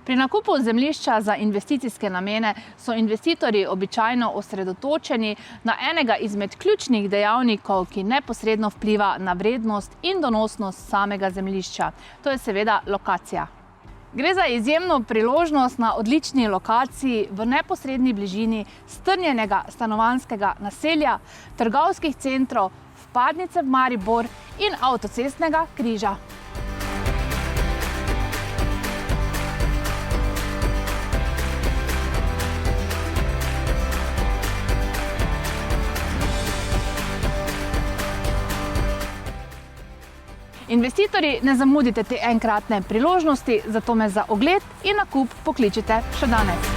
Pri nakupu zemljišča za investicijske namene so investitorji običajno osredotočeni na enega izmed ključnih dejavnikov, ki neposredno vpliva na vrednost in donosnost samega zemljišča. To je seveda lokacija. Gre za izjemno priložnost na odlični lokaciji v neposredni bližini strnjenega stanovanjskega naselja, trgovskih centrov, vpadnice v Maribor in avtocestnega križa. Investitorji, ne zamudite te enkratne priložnosti, zato me za ogled in nakup pokličite še danes.